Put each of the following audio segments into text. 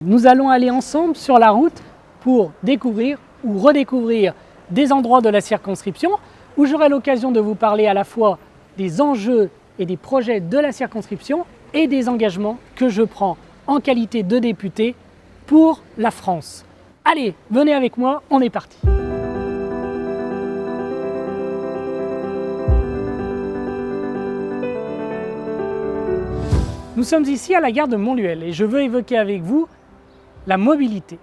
Nous allons aller ensemble sur la route pour découvrir ou redécouvrir des endroits de la circonscription où j'aurai l'occasion de vous parler à la fois des enjeux et des projets de la circonscription et des engagements que je prends en qualité de député pour la France. Allez, venez avec moi, on est parti. Nous sommes ici à la gare de Montluel et je veux évoquer avec vous la mobilité.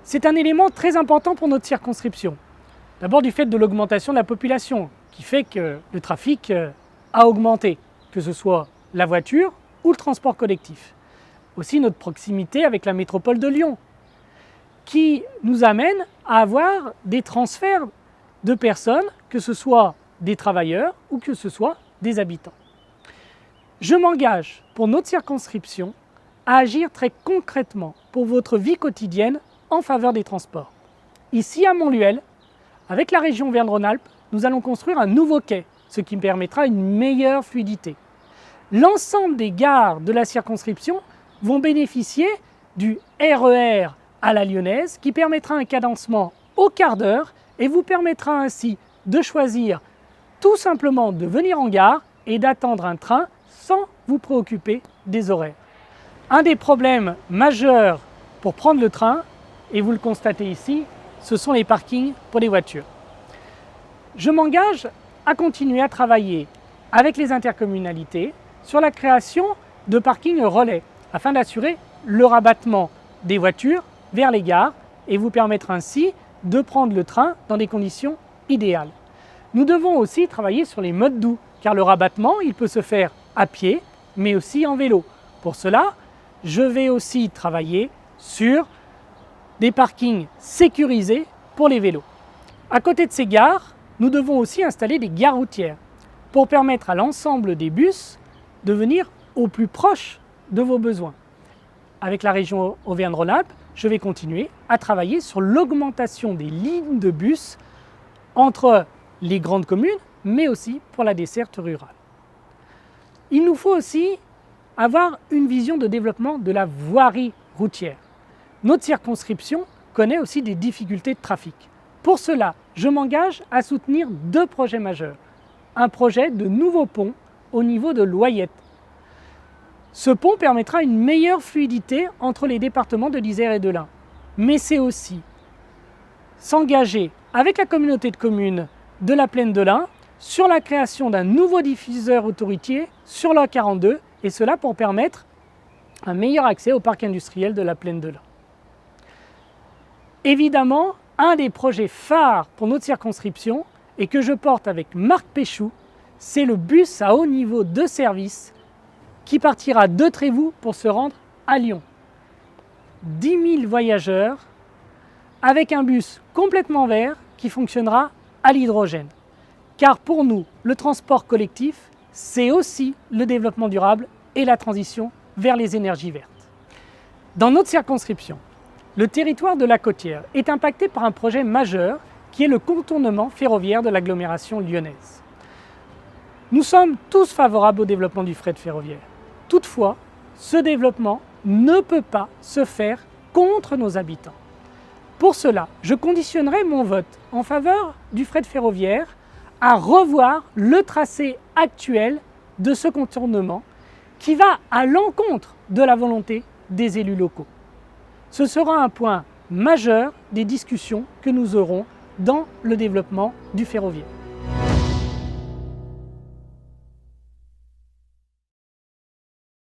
C'est un élément très important pour notre circonscription. D'abord du fait de l'augmentation de la population, qui fait que le trafic a augmenté, que ce soit la voiture ou le transport collectif. Aussi notre proximité avec la métropole de Lyon, qui nous amène à avoir des transferts de personnes, que ce soit des travailleurs ou que ce soit des habitants. Je m'engage pour notre circonscription à agir très concrètement pour votre vie quotidienne en faveur des transports. Ici à Montluel, avec la région Auvergne-Rhône-Alpes, nous allons construire un nouveau quai, ce qui permettra une meilleure fluidité. L'ensemble des gares de la circonscription vont bénéficier du RER à la lyonnaise qui permettra un cadencement au quart d'heure et vous permettra ainsi de choisir tout simplement de venir en gare et d'attendre un train sans vous préoccuper des horaires. Un des problèmes majeurs pour prendre le train, et vous le constatez ici, ce sont les parkings pour les voitures. Je m'engage à continuer à travailler avec les intercommunalités sur la création de parkings relais afin d'assurer le rabattement des voitures vers les gares et vous permettre ainsi de prendre le train dans des conditions idéales. Nous devons aussi travailler sur les modes doux car le rabattement il peut se faire à pied mais aussi en vélo. Pour cela, je vais aussi travailler sur des parkings sécurisés pour les vélos. À côté de ces gares, nous devons aussi installer des gares routières pour permettre à l'ensemble des bus de venir au plus proche de vos besoins. Avec la région Auvergne-Rhône-Alpes, je vais continuer à travailler sur l'augmentation des lignes de bus entre les grandes communes, mais aussi pour la desserte rurale. Il nous faut aussi avoir une vision de développement de la voirie routière. Notre circonscription connaît aussi des difficultés de trafic. Pour cela, je m'engage à soutenir deux projets majeurs. Un projet de nouveau pont au niveau de Loyette. Ce pont permettra une meilleure fluidité entre les départements de l'Isère et de l'Ain. Mais c'est aussi s'engager avec la communauté de communes de la Plaine de l'Ain sur la création d'un nouveau diffuseur autoroutier sur l'A42 et cela pour permettre un meilleur accès au parc industriel de la Plaine de l'Ain. Évidemment, un des projets phares pour notre circonscription et que je porte avec Marc Péchou, c'est le bus à haut niveau de service qui partira de Trévoux pour se rendre à Lyon. 10 000 voyageurs avec un bus complètement vert qui fonctionnera à l'hydrogène. Car pour nous, le transport collectif, c'est aussi le développement durable et la transition vers les énergies vertes. Dans notre circonscription, le territoire de la Côtière est impacté par un projet majeur qui est le contournement ferroviaire de l'agglomération lyonnaise. Nous sommes tous favorables au développement du fret ferroviaire. Toutefois, ce développement ne peut pas se faire contre nos habitants. Pour cela, je conditionnerai mon vote en faveur du fret ferroviaire à revoir le tracé actuel de ce contournement qui va à l'encontre de la volonté des élus locaux. Ce sera un point majeur des discussions que nous aurons dans le développement du ferroviaire.